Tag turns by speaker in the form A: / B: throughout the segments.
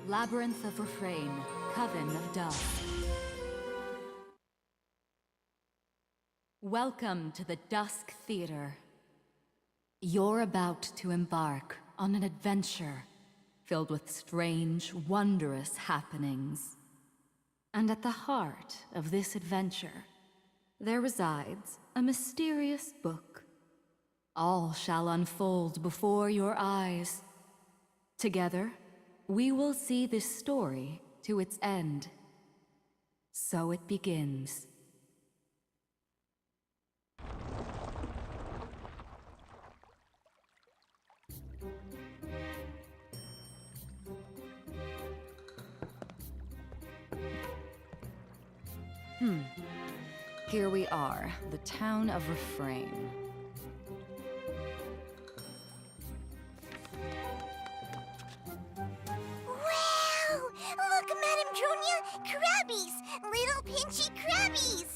A: Labyrinth of Refrain, Coven of Dusk. Welcome to the Dusk Theater. You're about to embark on an adventure filled with strange, wondrous happenings. And at the heart of this adventure, there resides a mysterious book. All shall unfold before your eyes. Together, we will see this story to its end. So it begins. Here we are, the town of Refrain.
B: Wow! Look, Madame Dronia! Crabbies! Little pinchy crabbies!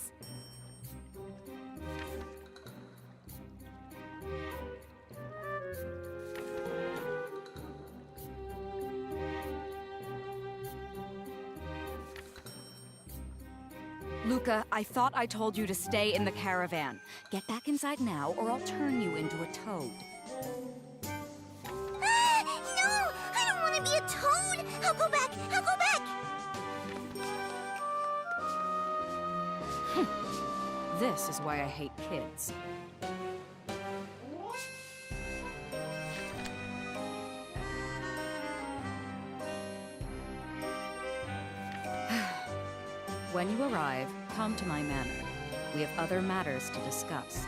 A: Luca, I thought I told you to stay in the caravan. Get back inside now, or I'll turn you into a toad.
B: Ah! No! I don't want to be a toad! I'll go back! I'll go back!
A: This is why I hate kids. When you arrive, come to my manor. We have other matters to discuss.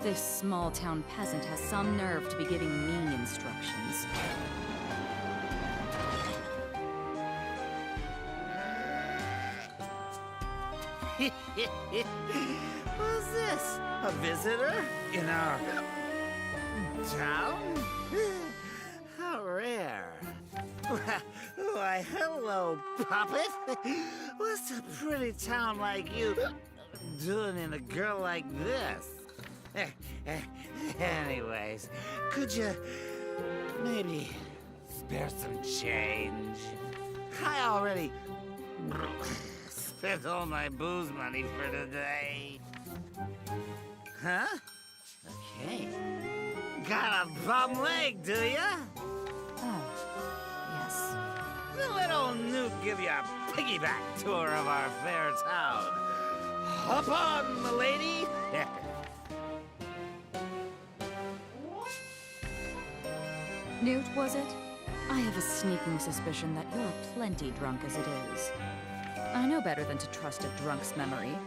A: This small-town peasant has some nerve to be giving me instructions.
C: Who's this? A visitor? In our town? How rare. Why, hello, puppet. What's a pretty town like you doing in a girl like this? Anyways, could you maybe spare some change? I already spent all my booze money for today. Huh? Okay. Got a bum leg, do ya?
A: Oh, yes.
C: Let old Newt give you a piggyback tour of our fair town. Hop on, milady!
A: Newt, was it? I have a sneaking suspicion that you're plenty drunk as it is. I know better than to trust a drunk's memory.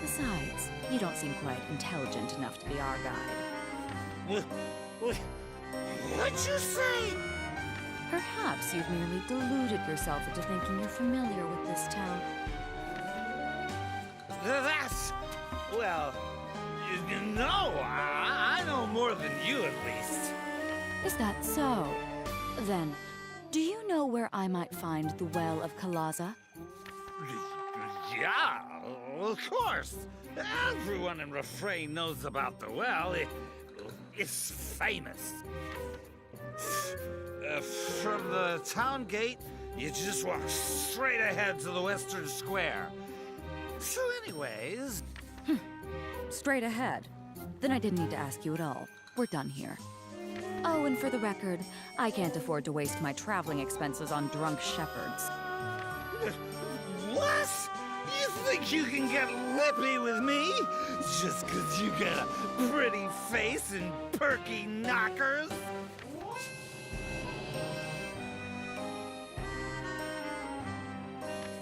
A: Besides, you don't seem quite intelligent enough to be our guide.
C: What'd you say?
A: Perhaps you've merely deluded yourself into thinking you're familiar with this town.
C: That's... well... no, I know more than you, at least.
A: Is that so? Then, do you know where I might find the Well of Kalaza?
C: Yeah, of course. Everyone in Refrain knows about the well. It's famous. From the town gate, you just walk straight ahead to the western square. So anyways...
A: Straight ahead. Then I didn't need to ask you at all. We're done here. Oh, and for the record, I can't afford to waste my traveling expenses on drunk shepherds.
C: What? You think you can get lippy with me? Just 'cause you got a pretty face and perky knockers?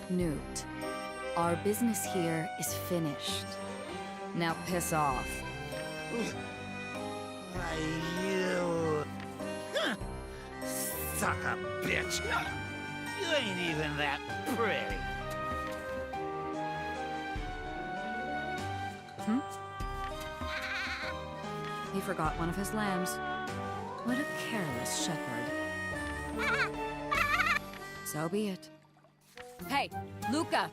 A: Newt, our business here is finished. Now piss off.
C: Why, you... Huh. Suck a bitch. You ain't even that pretty.
A: He forgot one of his lambs. What a careless shepherd. So be it. Hey, Luca!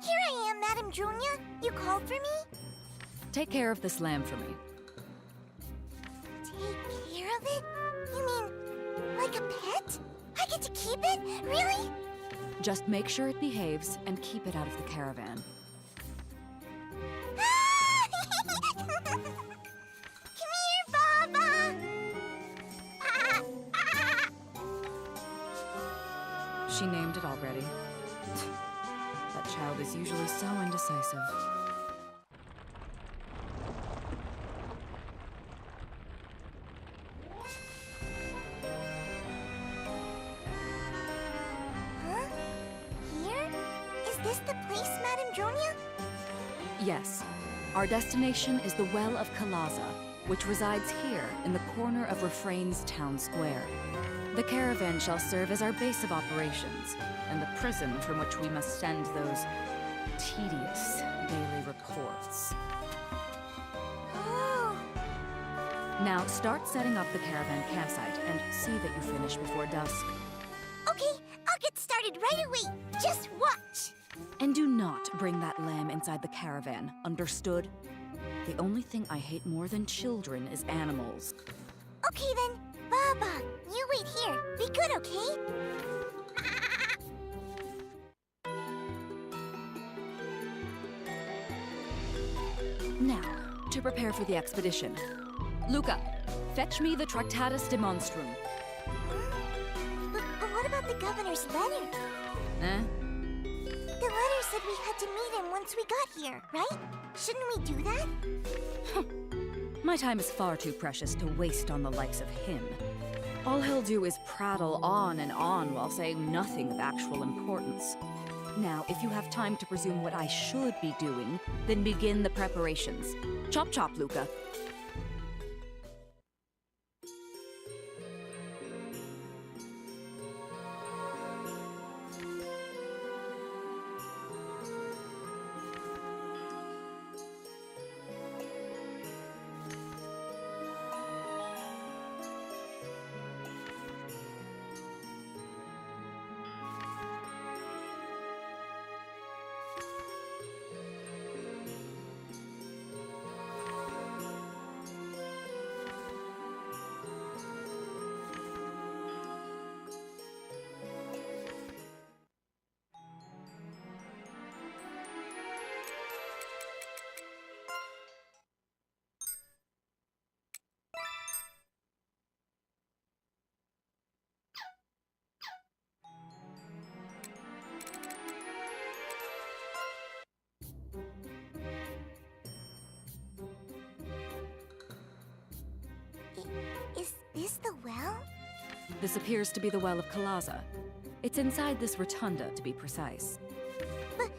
B: Here I am, Madame Dronia. You called for me?
A: Take care of this lamb for me.
B: care of it? You mean, like a pet? I get to keep it? Really?
A: Just make sure it behaves and keep it out of the caravan.
B: Come here, Baba!
A: She named it already. That child is usually so indecisive.
B: Huh? Here? Is this the place, Madame Dronia?
A: Yes. Our destination is the Well of Kalaza, which resides here in the corner of Refrain's town square. The caravan shall serve as our base of operations, and the prison from which we must send those tedious daily reports.
B: Oh.
A: Now start setting up the caravan campsite and see that you finish before dusk.
B: Okay, I'll get started right away. Just watch.
A: And do not bring that lamb inside the caravan, understood? The only thing I hate more than children is animals.
B: Okay then, Baba, you wait here. Be good, okay?
A: Now, to prepare for the expedition. Luca, fetch me the Tractatus de Monstrum.
B: But what about the governor's letter?
A: Eh?
B: The letter said we had to meet him once we got here, right? Shouldn't we do that?
A: My time is far too precious to waste on the likes of him. All he'll do is prattle on and on while saying nothing of actual importance. Now, if you have time to presume what I should be doing, then begin the preparations. Chop chop, Luca.
B: Is this the well?
A: This appears to be the Well of Kalaza. It's inside this rotunda, to be precise.
B: But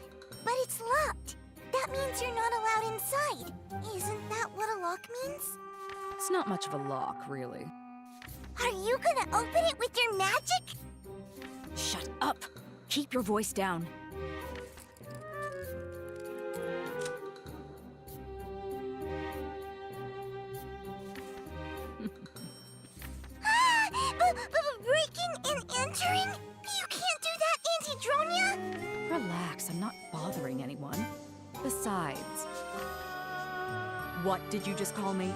B: it's locked. That means you're not allowed inside. Isn't that what a lock means?
A: It's not much of a lock, really.
B: Are you gonna open it with your magic?
A: Shut up! Keep your voice down.
B: Breaking and entering? You can't do that, Auntie Dronia!
A: Relax, I'm not bothering anyone. Besides... What did you just call me?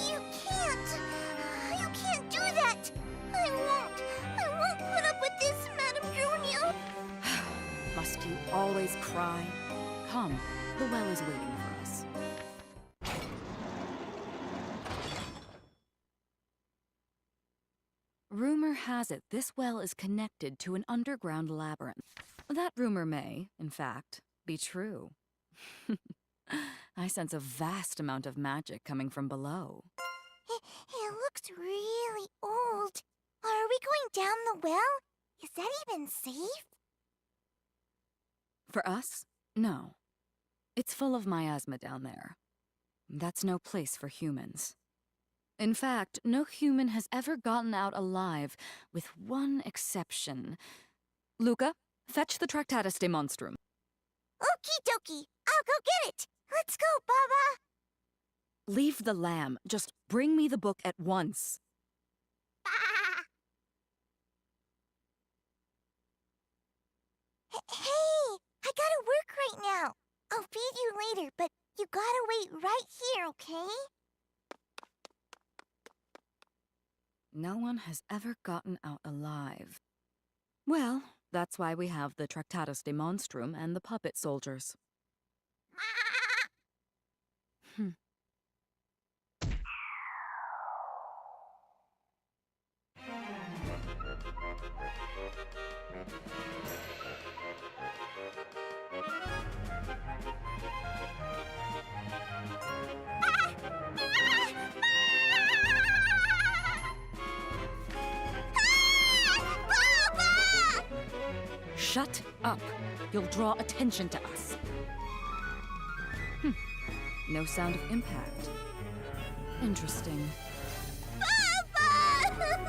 B: You can't. You can't do that. I won't put up with this, Madame Dronia.
A: Must you always cry? Come, the well is waiting for us. Rumor has it this well is connected to an underground labyrinth. That rumor may, in fact, be true. I sense a vast amount of magic coming from below.
B: It looks really old. Are we going down the well? Is that even safe?
A: For us? No. It's full of miasma down there. That's no place for humans. In fact, no human has ever gotten out alive, with one exception. Luca, fetch the Tractatus de Monstrum.
B: Okie dokie. I'll go get it. Let's go, Baba.
A: Leave the lamb. Just bring me the book at once.
B: later, but you gotta wait right here, okay?
A: No one has ever gotten out alive. Well, that's why we have the Tractatus de Monstrum and the puppet soldiers. Hmm. Shut up! You'll draw attention to us. No sound of impact. Interesting.
B: Papa!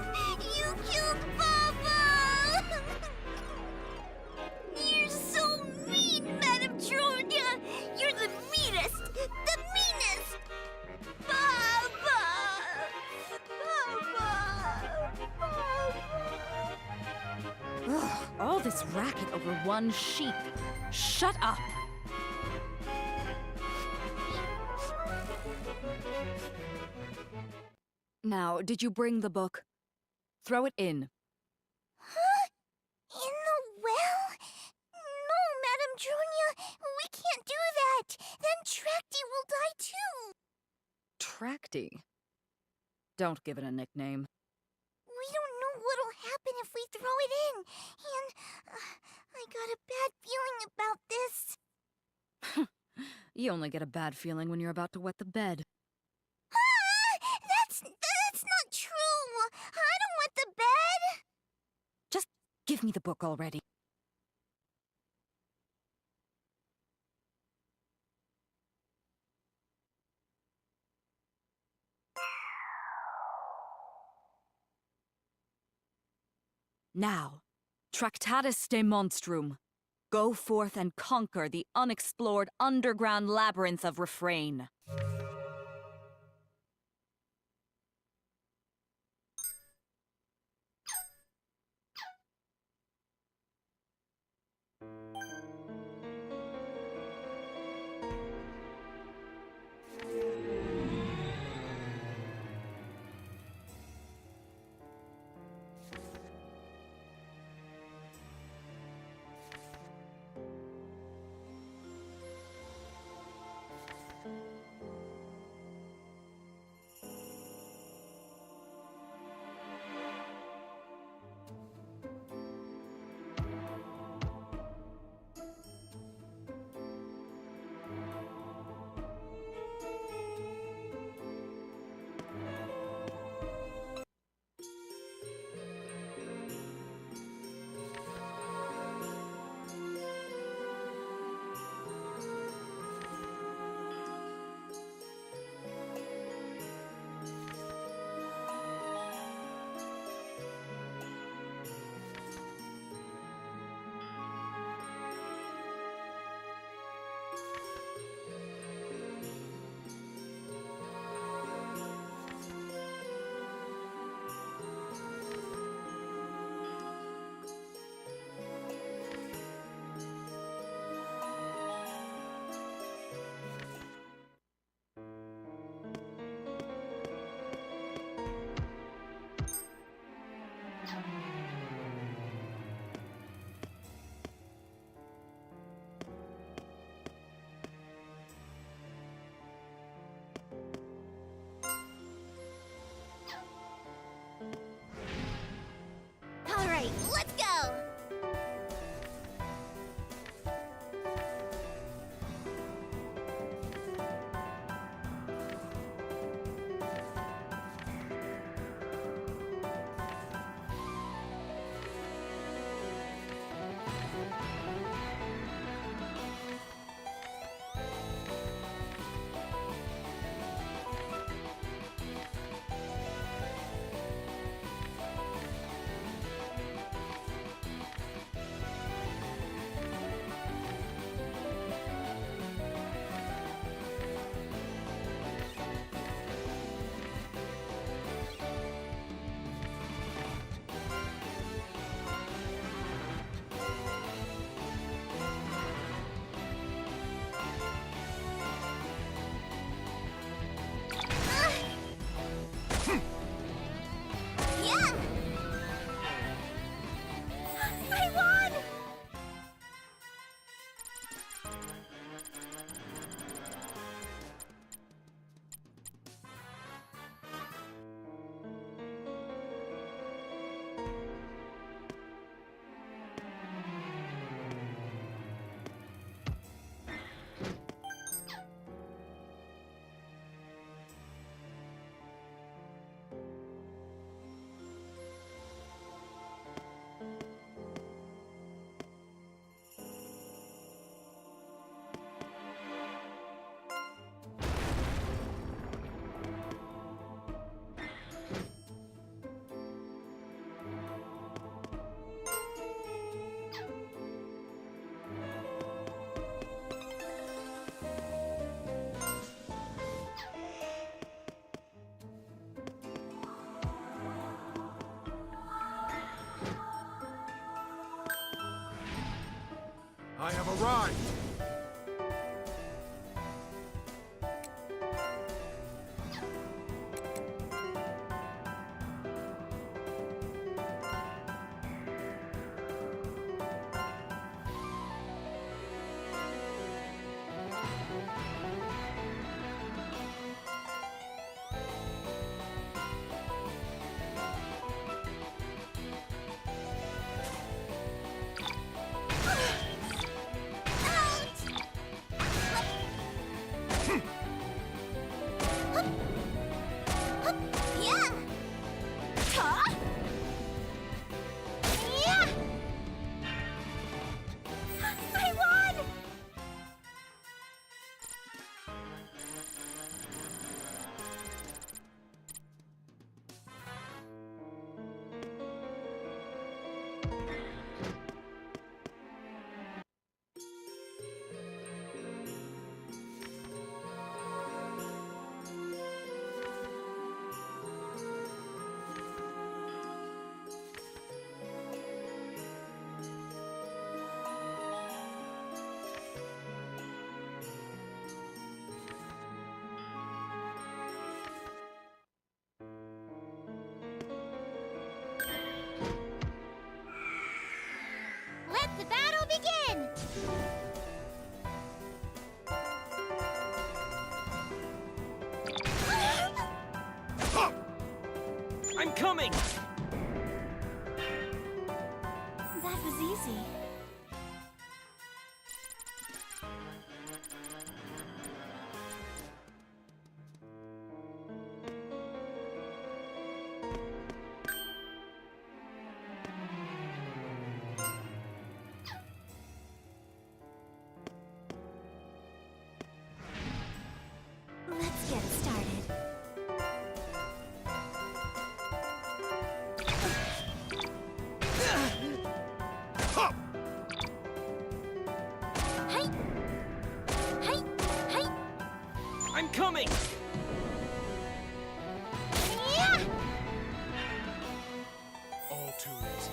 B: You killed Papa! You're so mean, Madame Julia! You're the meanest! The meanest! Papa! Papa! Papa!
A: Ugh, all this racket over one sheep. Shut up! Now, did you bring the book? Throw it in.
B: Huh? In the well? No, Madame Julia, we can't do that. Then Tracty will die too.
A: Tracty? Don't give it a nickname.
B: We don't know what'll happen if we throw it in. And I got a bad feeling about this.
A: You only get a bad feeling when you're about to wet the bed.
B: That's not true. I don't want the bed.
A: Just give me the book already. Now, Tractatus de Monstrum. Go forth and conquer the unexplored underground labyrinth of Refrain.
D: coming!
B: That was easy. Let's get started. Hey! Hey! Hey!
D: I'm coming!
B: Yeah!
E: All too easy.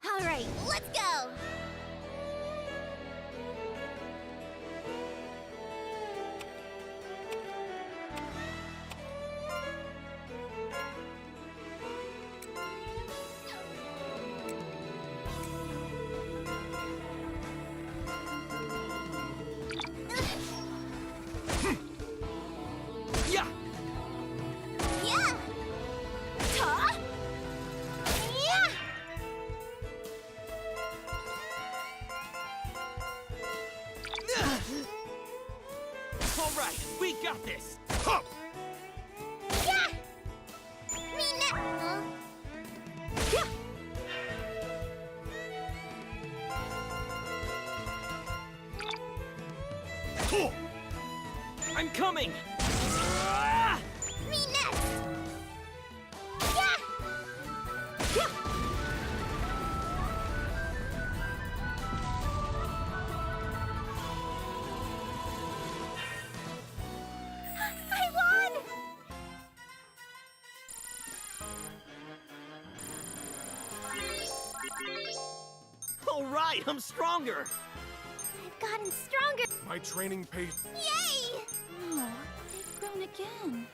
B: All right, let's go!
D: Yeah!
B: Yeah! Huh? Yeah!
D: All right, we got this!
B: Yeah! Me next! Huh? Yeah!
D: I'm coming! Ah!
B: Me next! Yeah! Yeah! I won!
D: All right, I'm stronger!
B: I've gotten stronger!
E: My training paid.
B: Yay! No, they've grown again.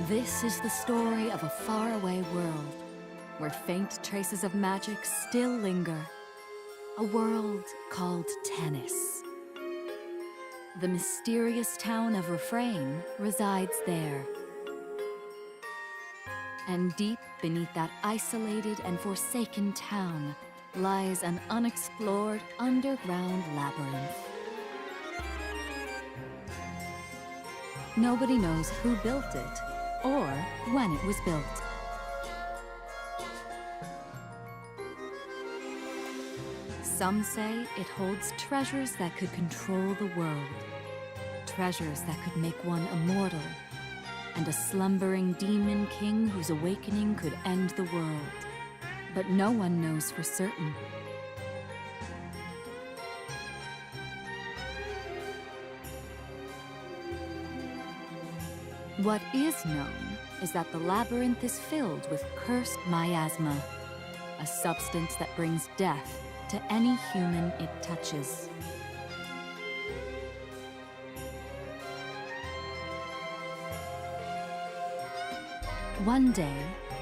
A: This is the story of a faraway world, where faint traces of magic still linger. A world called Tennis. The mysterious town of Refrain resides there. And deep beneath that isolated and forsaken town lies an unexplored underground labyrinth. Nobody knows who built it, or when it was built. Some say it holds treasures that could control the world. Treasures that could make one immortal. And a slumbering demon king whose awakening could end the world. But no one knows for certain. What is known is that the labyrinth is filled with cursed miasma, a substance that brings death to any human it touches. One day,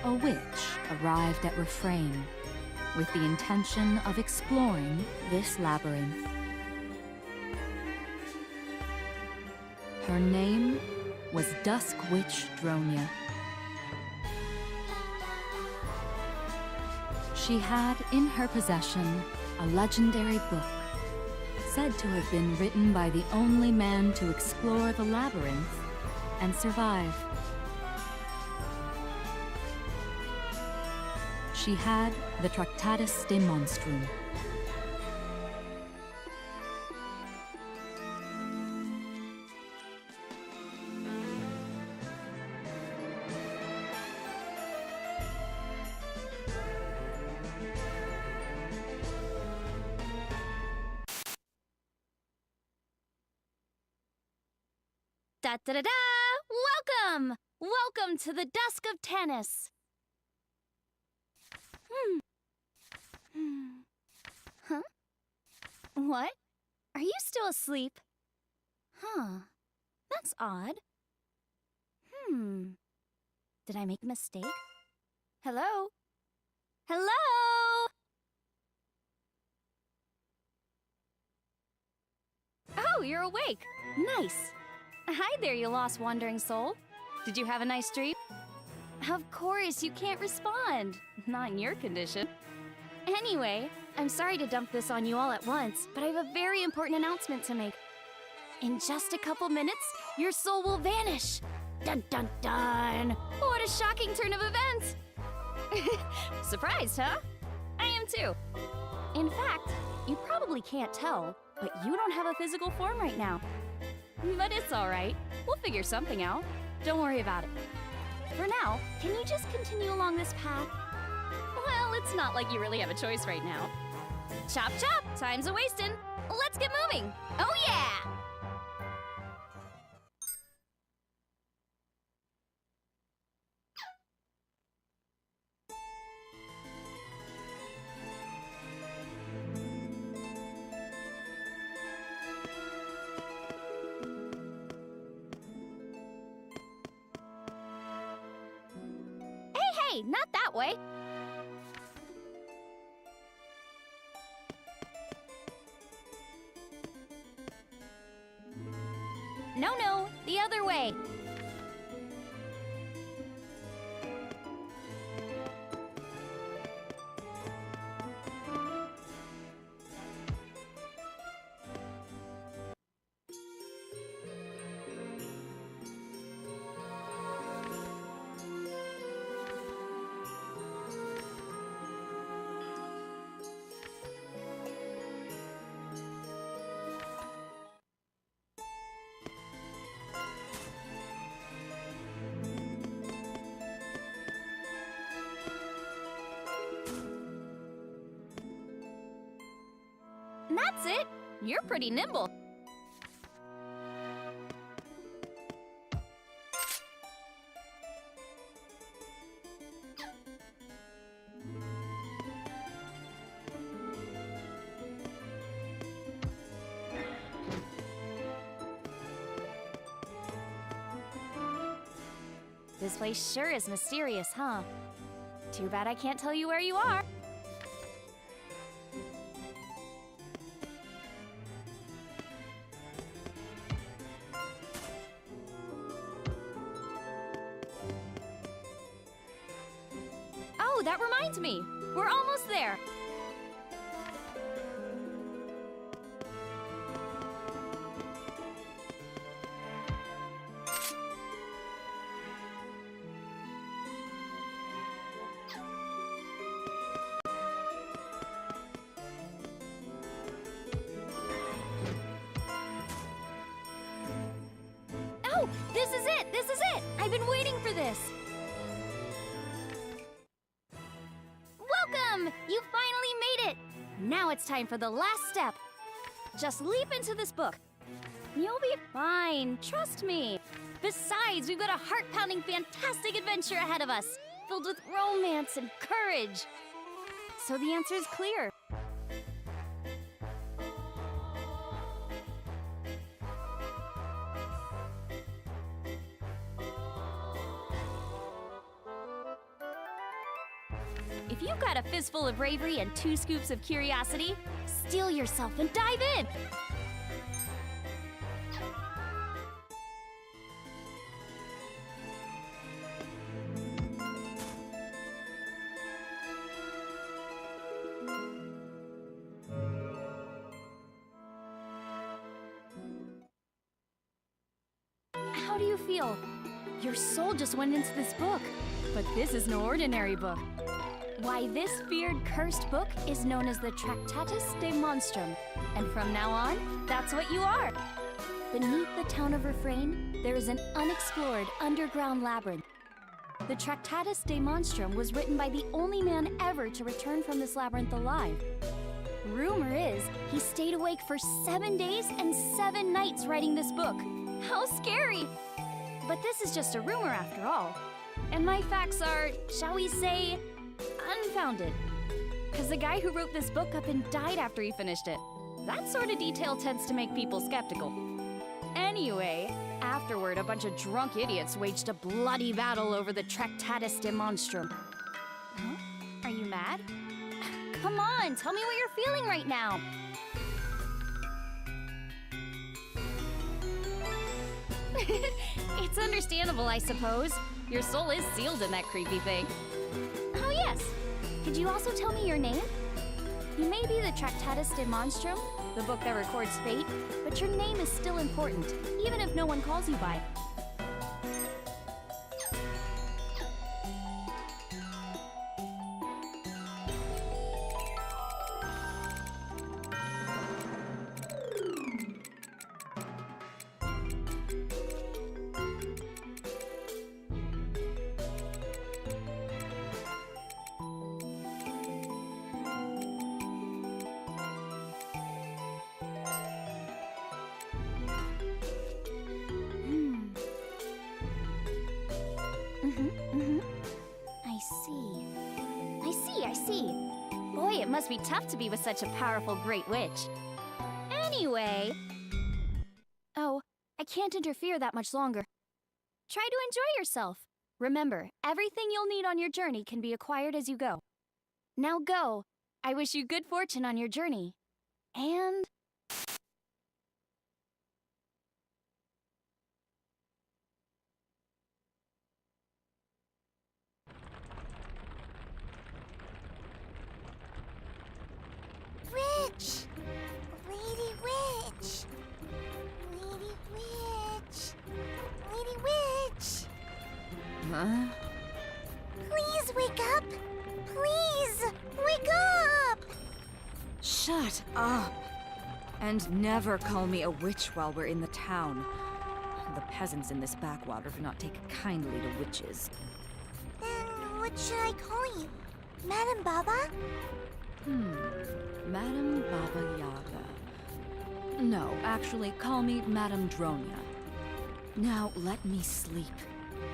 A: a witch arrived at Refrain with the intention of exploring this labyrinth. Her name was Dusk Witch Dronia. She had in her possession a legendary book, said to have been written by the only man to explore the labyrinth and survive. She had the Tractatus de Monstrum.
B: Da-da-da-da! Welcome! Welcome to the Dusk of Tennis. Huh? What? Are you still asleep? Huh. That's odd. Did I make a mistake? Hello? Hello? Oh, you're awake. Nice. Hi there, you lost wandering soul. Did you have a nice dream? Of course, you can't respond. Not in your condition. Anyway, I'm sorry to dump this on you all at once, but I have a very important announcement to make. In just a couple minutes, your soul will vanish. Dun dun dun! What a shocking turn of events! Surprised, huh? I am too. In fact, you probably can't tell, but you don't have a physical form right now. But it's all right. We'll figure something out. Don't worry about it. For now, can you just continue along this path? Well, it's not like you really have a choice right now. Chop chop! Time's a-wastin'. Let's get moving! Oh yeah! Hey, not that way. No, the other way. That's it. You're pretty nimble. This place sure is mysterious, huh? Too bad I can't tell you where you are. Oh, that reminds me. We're almost there. Oh, this is it! This is it! I've been waiting for this! Welcome! You finally made it! Now it's time for the last step. Just leap into this book. You'll be fine, trust me. Besides, we've got a heart-pounding, fantastic adventure ahead of us, filled with romance and courage. So the answer is clear. If you've got a fistful of bravery and 2 scoops of curiosity, steel yourself and dive in! How do you feel? Your soul just went into this book. But this is no ordinary book. Why, this feared, cursed book is known as the Tractatus de Monstrum, and from now on, that's what you are. Beneath the town of Refrain, there is an unexplored underground labyrinth. The Tractatus de Monstrum was written by the only man ever to return from this labyrinth alive. Rumor is, he stayed awake for 7 days and 7 nights writing this book. How scary! But this is just a rumor after all. And my facts are, shall we say, unfounded. Because the guy who wrote this book up and died after he finished it. That sort of detail tends to make people skeptical. Anyway, afterward, a bunch of drunk idiots waged a bloody battle over the Tractatus de Monstrum. Huh? Are you mad? Come on, tell me what you're feeling right now. It's understandable, I suppose. Your soul is sealed in that creepy thing. Oh yes, could you also tell me your name? You may be the Tractatus de Monstrum, the book that records fate, but your name is still important, even if no one calls you by it. I see. Boy, it must be tough to be with such a powerful great witch. Anyway... Oh, I can't interfere that much longer. Try to enjoy yourself. Remember, everything you'll need on your journey can be acquired as you go. Now go. I wish you good fortune on your journey. And...
F: Witch! Lady Witch! Lady Witch! Lady Witch!
A: Huh?
F: Please wake up! Please! Wake up!
A: Shut up! And never call me a witch while we're in the town. The peasants in this backwater do not take kindly to witches.
F: Then what should I call you? Madam Baba?
A: Madam Baba Yaga. No, actually, call me Madam Dronia. Now, let me sleep.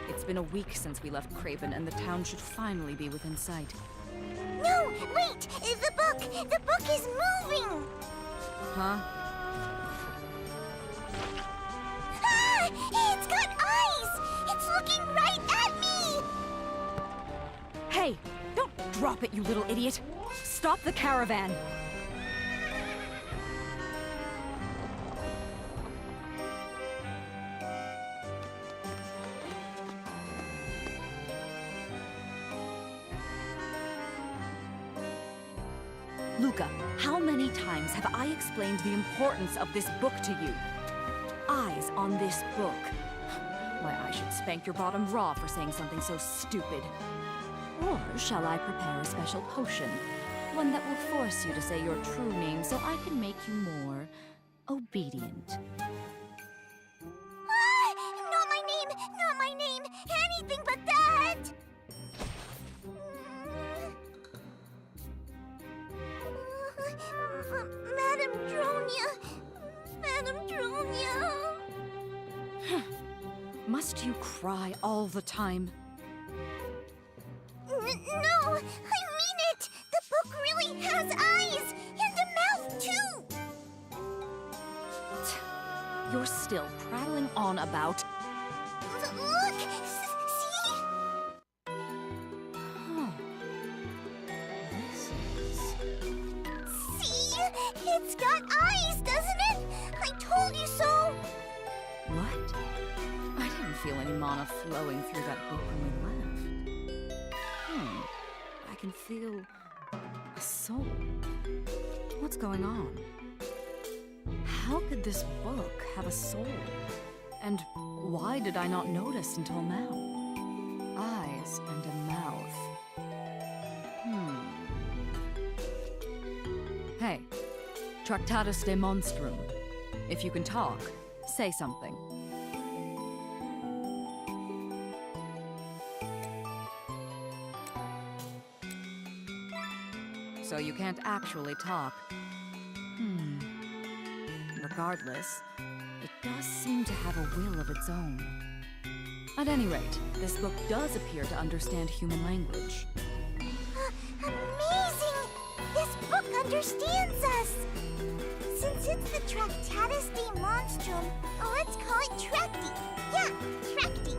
A: It's been a week since we left Craven, and the town should finally be within sight.
F: No! Wait! The book! The book is moving!
A: Huh?
F: Ah! It's got eyes! It's looking right at me!
A: Hey! Don't drop it, you little idiot! Stop the caravan! Luca, how many times have I explained the importance of this book to you? Eyes on this book. Why, I should spank your bottom raw for saying something so stupid. Or shall I prepare a special potion? One that will force you to say your true name so I can make you more obedient.
F: Ah! Not my name! Not my name! Anything but that! Madam Dronia! Madam Dronia!
A: Must you cry all the time?
F: No, I mean it! The book really has eyes! And a mouth, too!
A: You're still prattling on about...
F: Look! See?
A: Huh. This is...
F: See? It's got eyes, doesn't it? I told you so!
A: What? I didn't feel any mana flowing through that book when we left. I can feel... a soul. What's going on? How could this book have a soul? And why did I not notice until now? Eyes and a mouth. Hey, Tractatus de Monstrum. If you can talk, say something. So you can't actually talk. Regardless, it does seem to have a will of its own. At any rate, this book does appear to understand human language.
F: Amazing! This book understands us! Since it's the Tractatus de Monstrum, let's call it Tracti. Yeah, Tracti.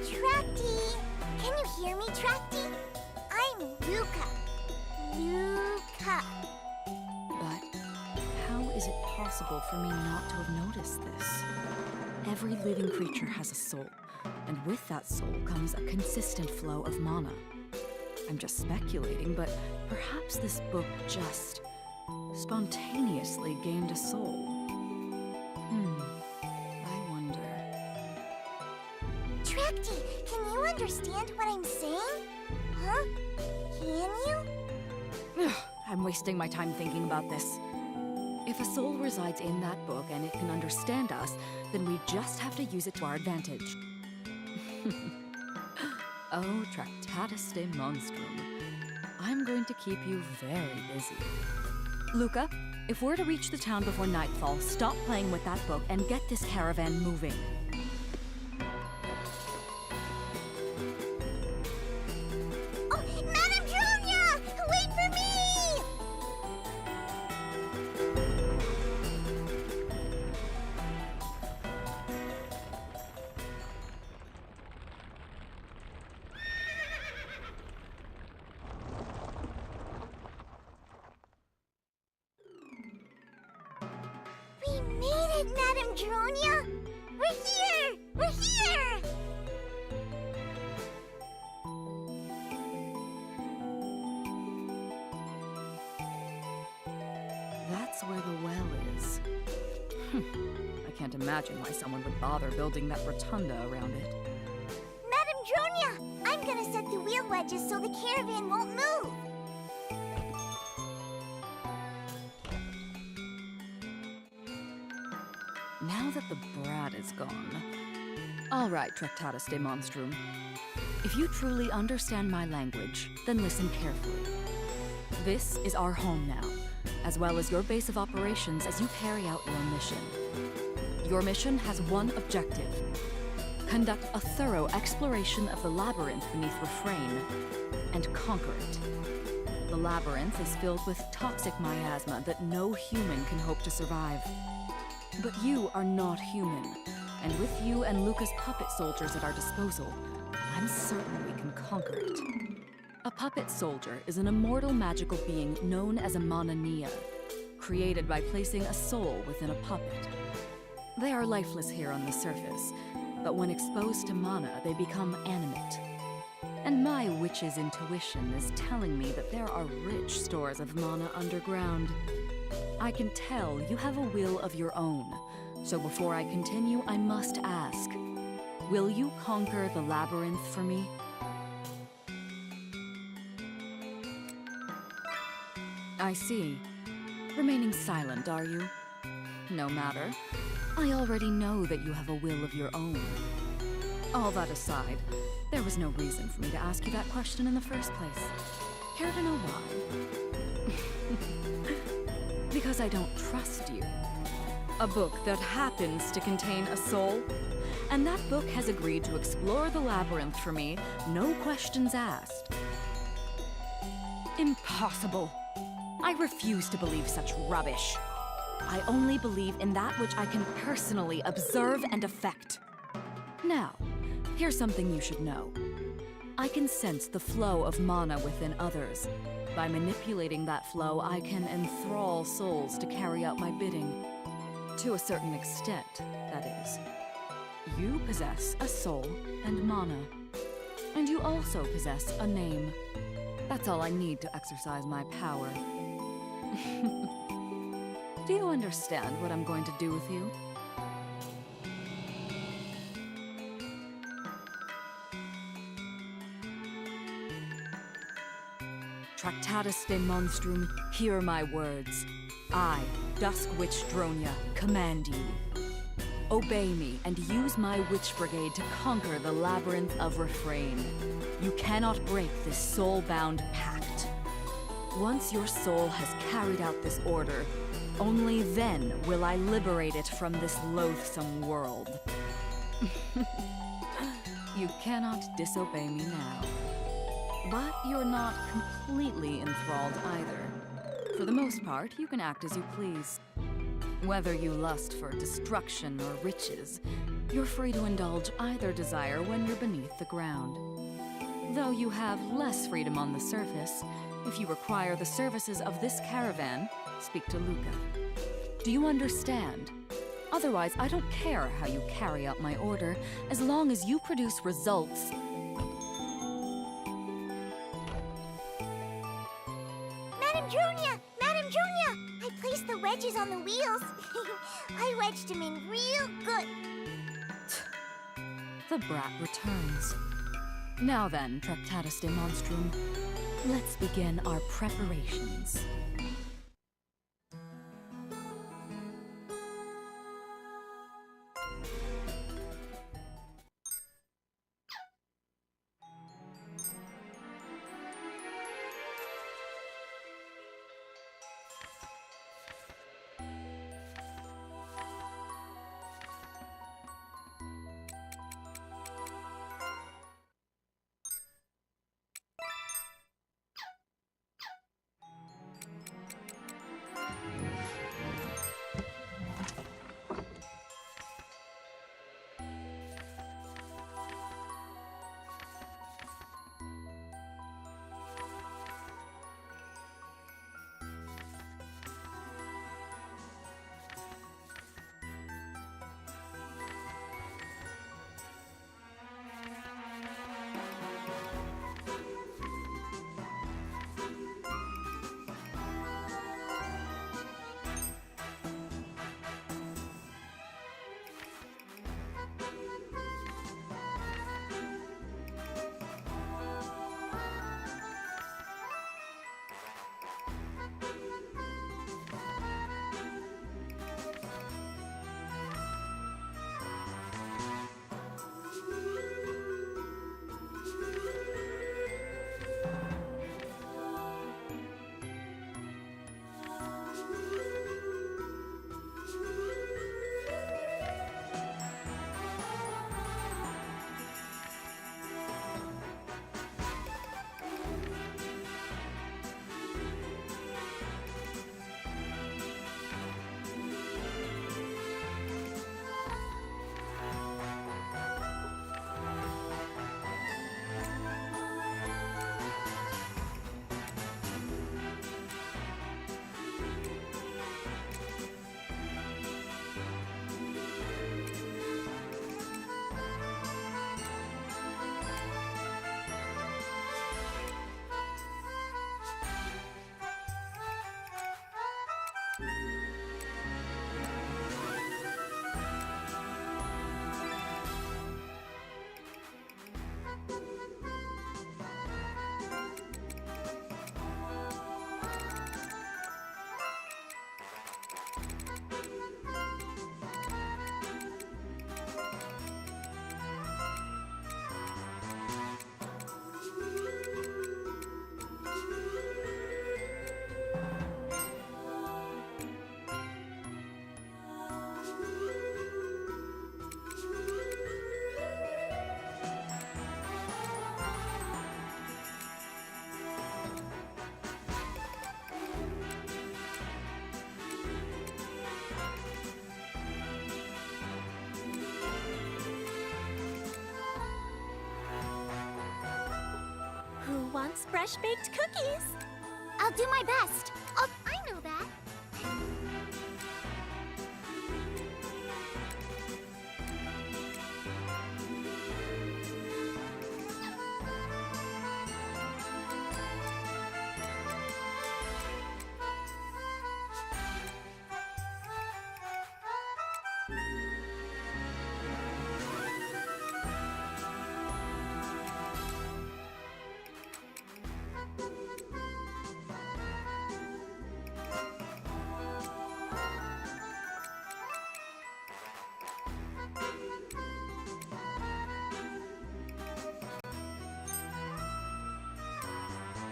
F: Tracti. Can you hear me, Tracti? I'm Luca. Luca.
A: But how is it possible for me not to have noticed this? Every living creature has a soul, and with that soul comes a consistent flow of mana. I'm just speculating, but perhaps this book just spontaneously gained a soul. I wonder...
F: Tracti, can you understand what I'm saying? Huh? Can you?
A: I'm wasting my time thinking about this. If a soul resides in that book and it can understand us, then we just have to use it to our advantage. Oh, Tractatus de Monstrum. I'm going to keep you very busy. Luca, if we're to reach the town before nightfall, stop playing with that book and get this caravan moving.
F: Oh, Madame Dronia! Wait for me! We made it, Madame Dronia! We're here! We're here!
A: That's where the well is. I can't imagine why someone would bother building that rotunda around it.
F: Madame Dronia! I'm gonna set the wheel wedges so the caravan won't move!
A: Now that the brat is gone... All right, Tractatus de Monstrum. If you truly understand my language, then listen carefully. This is our home now, as well as your base of operations as you carry out your mission. Your mission has one objective. Conduct a thorough exploration of the Labyrinth beneath Refrain, and conquer it. The Labyrinth is filled with toxic miasma that no human can hope to survive. But you are not human, and with you and Luca's puppet soldiers at our disposal, I'm certain we can conquer it. A puppet soldier is an immortal magical being known as a manania, created by placing a soul within a puppet. They are lifeless here on the surface, but when exposed to mana, they become animate. And my witch's intuition is telling me that there are rich stores of mana underground. I can tell you have a will of your own, so before I continue, I must ask, will you conquer the Labyrinth for me? I see. Remaining silent, are you? No matter. I already know that you have a will of your own. All that aside, there was no reason for me to ask you that question in the first place. Care to know why? Because I don't trust you. A book that happens to contain a soul? And that book has agreed to explore the labyrinth for me, no questions asked. Impossible. I refuse to believe such rubbish. I only believe in that which I can personally observe and affect. Now, here's something you should know. I can sense the flow of mana within others. By manipulating that flow, I can enthrall souls to carry out my bidding. To a certain extent, that is. You possess a soul and mana. And you also possess a name. That's all I need to exercise my power. Do you understand what I'm going to do with you? Tractatus de monstrum, hear my words. I, Dusk Witch Dronia, command you. Obey me and use my witch brigade to conquer the Labyrinth of Refrain. You cannot break this soul-bound pact. Once your soul has carried out this order, only then will I liberate it from this loathsome world. You cannot disobey me now. But you're not completely enthralled either. For the most part, you can act as you please. Whether you lust for destruction or riches, you're free to indulge either desire when you're beneath the ground. Though you have less freedom on the surface, if you require the services of this caravan, speak to Luca. Do you understand? Otherwise, I don't care how you carry out my order, as long as you produce results.
F: Madame Dronia! Madame Dronia! I placed the wedges on the wheels. I wedged them in real good.
A: The brat returns. Now then, Tractatus de monstrum, let's begin our preparations.
F: fresh-baked cookies. I'll do my best. I know that.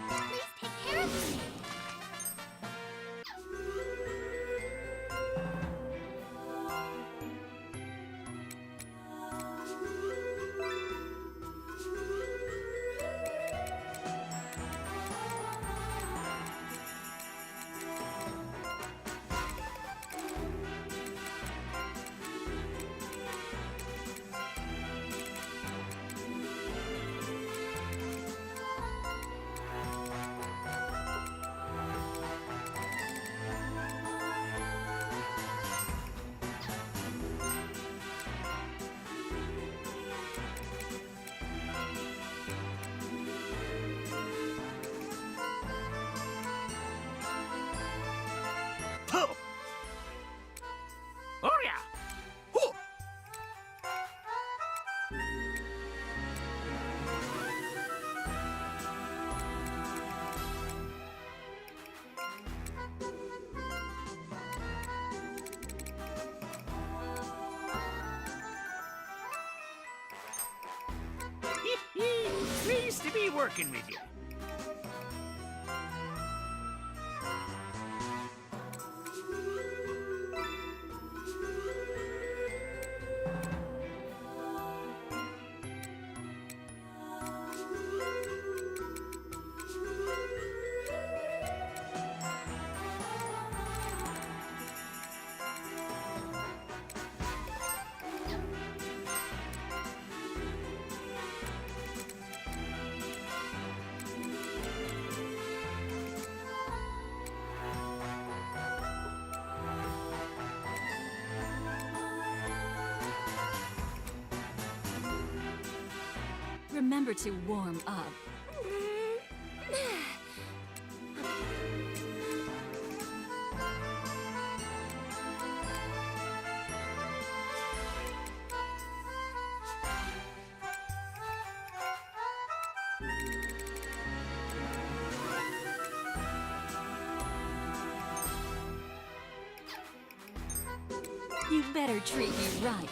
F: Please take care of me.
C: Huh. Oh yeah. Huh. Pleased to be working with you.
A: Remember to warm up. You better treat me right.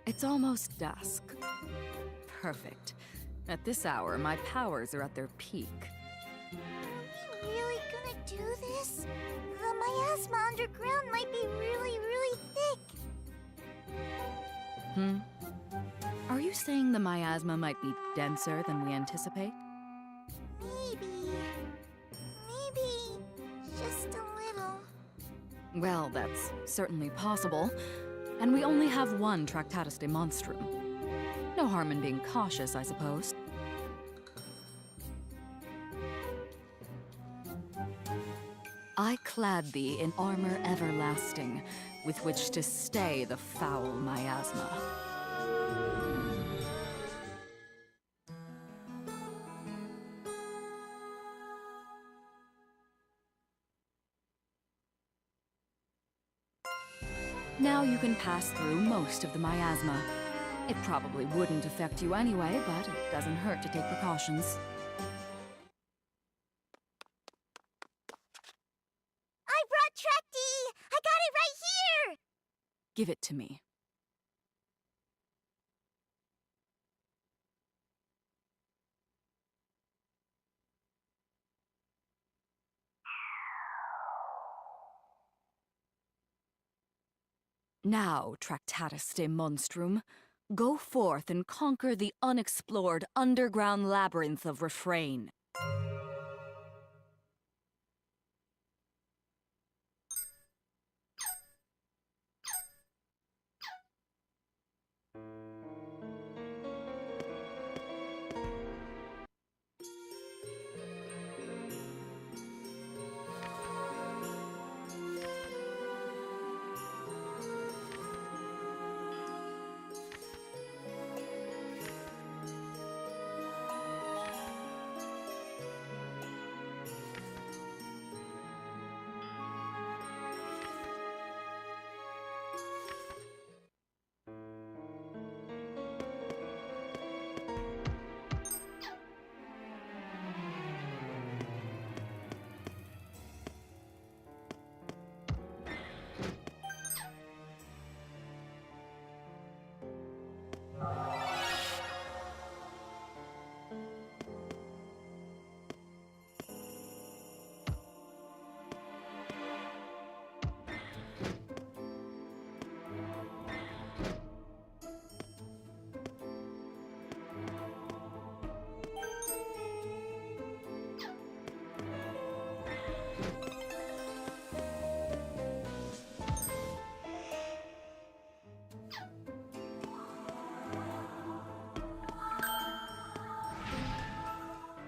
A: It's almost dusk. Perfect. At this hour, my powers are at their peak.
F: Are we really gonna do this? The miasma underground might be really, really thick.
A: Are you saying the miasma might be denser than we anticipate?
F: Maybe. Maybe. Just a little.
A: Well, that's certainly possible. And we only have one Tractatus de Monstrum. No harm in being cautious, I suppose. I clad thee in armor everlasting, with which to stay the foul miasma. Now you can pass through most of the miasma. It probably wouldn't affect you anyway, but it doesn't hurt to take precautions.
F: I brought Trektie! I got it right here!
A: Give it to me. Now, Tractatus de Monstrum, go forth and conquer the unexplored underground labyrinth of Refrain.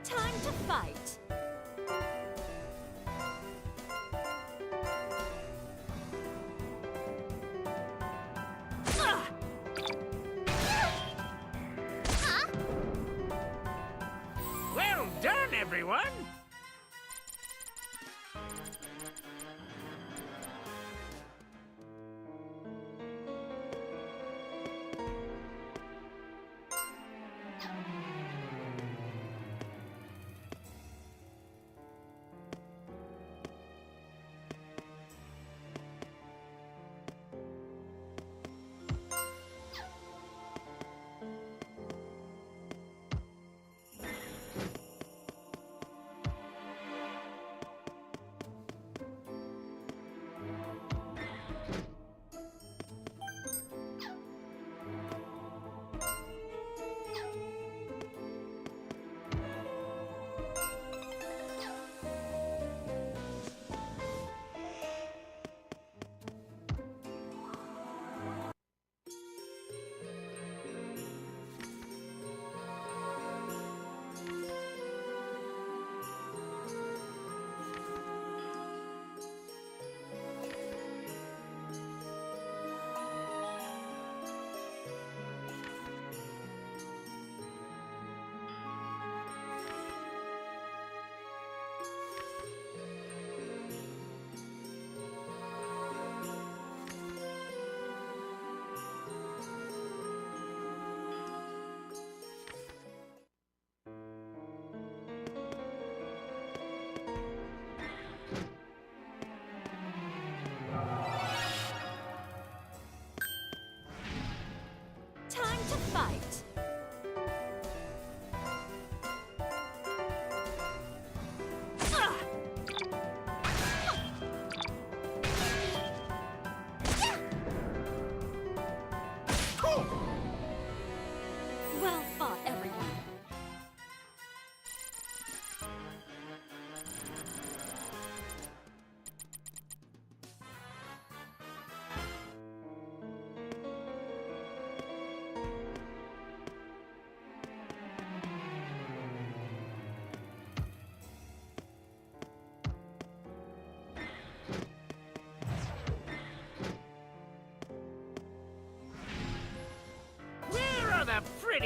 B: Time to fight!
C: Well done, everyone!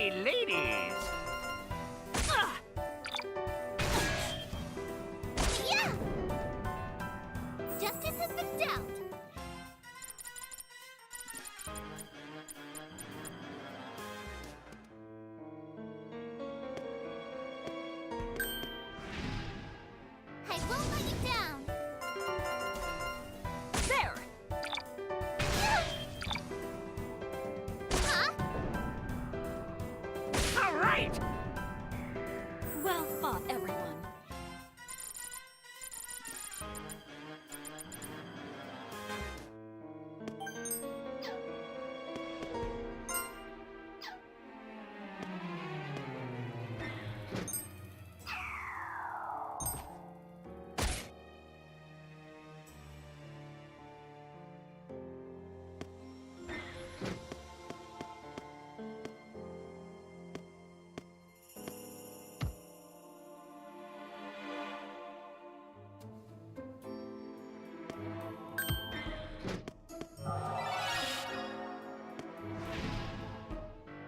C: pretty ladies.
F: Yeah! Justice has been dealt. I won't let you down.
B: There!
F: Huh?
C: All right.
B: Well fought, everyone.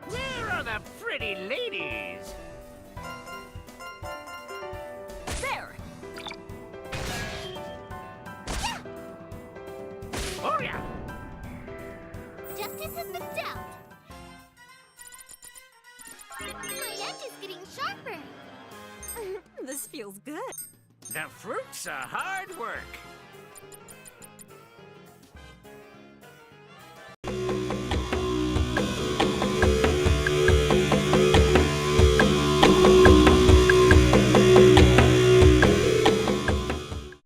C: Where are the pretty ladies?
B: There!
C: Oh yeah.
F: Justice has been dealt. My edge is getting sharper.
B: This feels good.
C: The fruits of hard work.